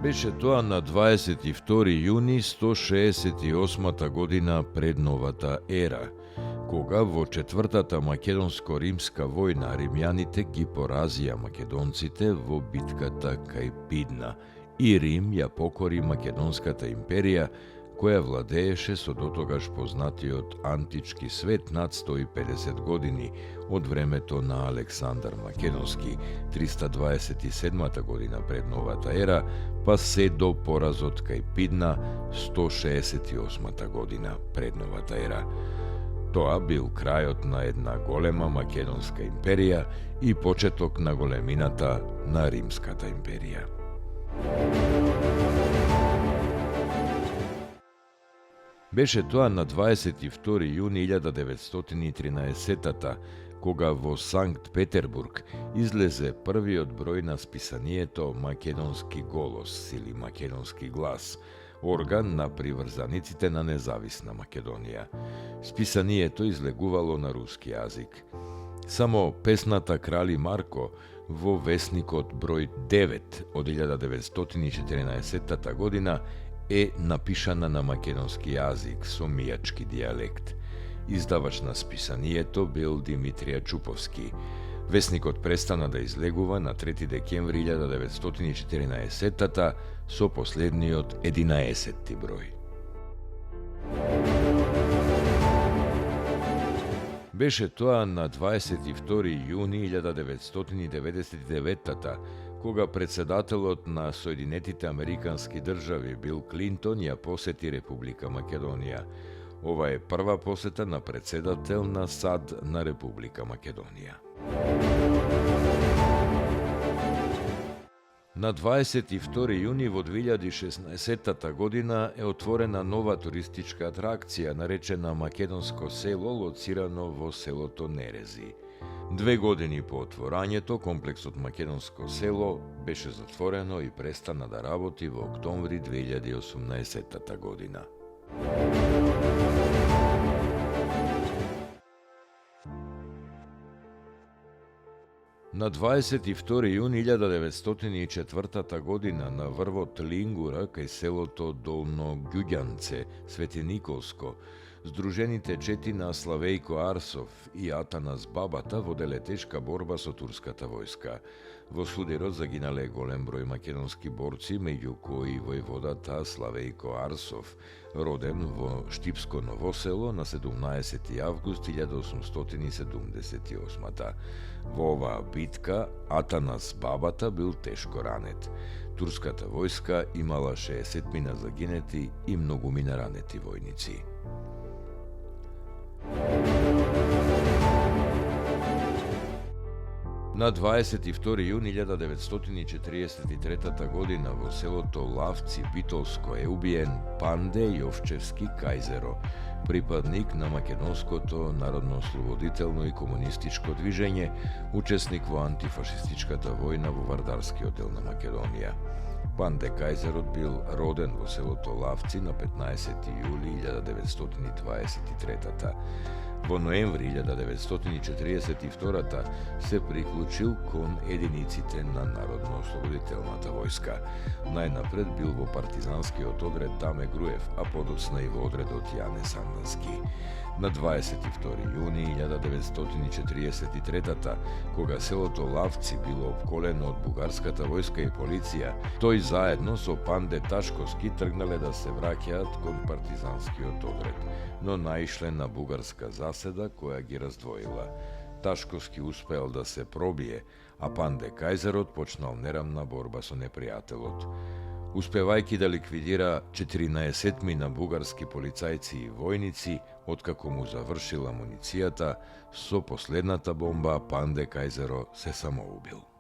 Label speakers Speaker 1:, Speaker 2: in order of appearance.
Speaker 1: Беше тоа на 22 јуни 168 година пред новата ера, кога во Четвртата македонско-римска војна римјаните ги поразија македонците во битката кај Пидна и Рим ја покори Македонската империја, која владееше со дотогаш познатиот антички свет над 150 години од времето на Александар Македонски, 327 година пред новата ера, па се до поразот кај Пидна 168 година пред новата ера. Тоа бил крајот на една голема македонска империја и почеток на големината на Римската империја. Беше тоа на 22 јуни 1913 кога во Санкт Петербург излезе првиот број на списанието Македонски голос или Македонски глас, орган на приврзаниците на независна Македонија. Списанието излегувало на руски јазик. Само песната Крали Марко во весникот број 9 од 1914 година е напишана на македонски јазик со мијачки дијалект. Издавач на списанието бил Димитрија Чуповски. Весникот престана да излегува на 3 декември 1914 со последниот 11 број. Беше тоа на 22 јуни 1999 кога председателот на Соединетите Американски држави Бил Клинтон ја посети Република Македонија. Ова е прва посета на председател на САД на Република Македонија. На 22 јуни во 2016 година е отворена нова туристичка атракција наречена Македонско село, лоцирано во селото Нерези. 2 години по отворањето, комплексот Македонско село беше затворено и престана да работи во октомври 2018 година. На 22 јуни 1904 година на врвот Лингура кај селото Долно Ѓуѓанце, Свети Николско, Здружените чети на Славејко Арсов и Атанас Бабата воделе тешка борба со турската војска. Во сударот загинале голем број македонски борци, меѓу кои војводата Славејко Арсов, роден во Штипско Новосело на 17 август 1878. Во оваа битка Атанас Бабата бил тешко ранет. Турската војска имала 60 загинети и многумина ранети војници. На 22 јуни 1943 година во селото Лавци, Битолско е убиен Панде Јовчевски Кајзеро, припадник на македонското народно-ослободително и комунистичко движење, учесник во антифашистичката војна во Вардарскиот дел на Македонија. Панде Кајзерот бил роден во селото Лавци на 15 јули 1923. Во ноември 1942 се приклучил кон единиците на Народно-ослободителната војска. Најнапред бил во партизанскиот одред Даме Груев, а подоцна и во одредот Јане Сандански. На 22 јуни 1943 кога селото Лавци било опколено од бугарската војска и полиција, тој заедно со Панде Ташковски тргнале да се враќаат кон партизанскиот одред, но наишле на бугарска заседа која ги раздвоила. Ташковски успеал да се пробие, а Панде Кајзерот почнал нерамна борба со непријателот. Успевајќи да ликвидира 14 бугарски полицајци и војници, откако му завршила амуницијата, со последната бомба Панде Кајзеро се самоубил.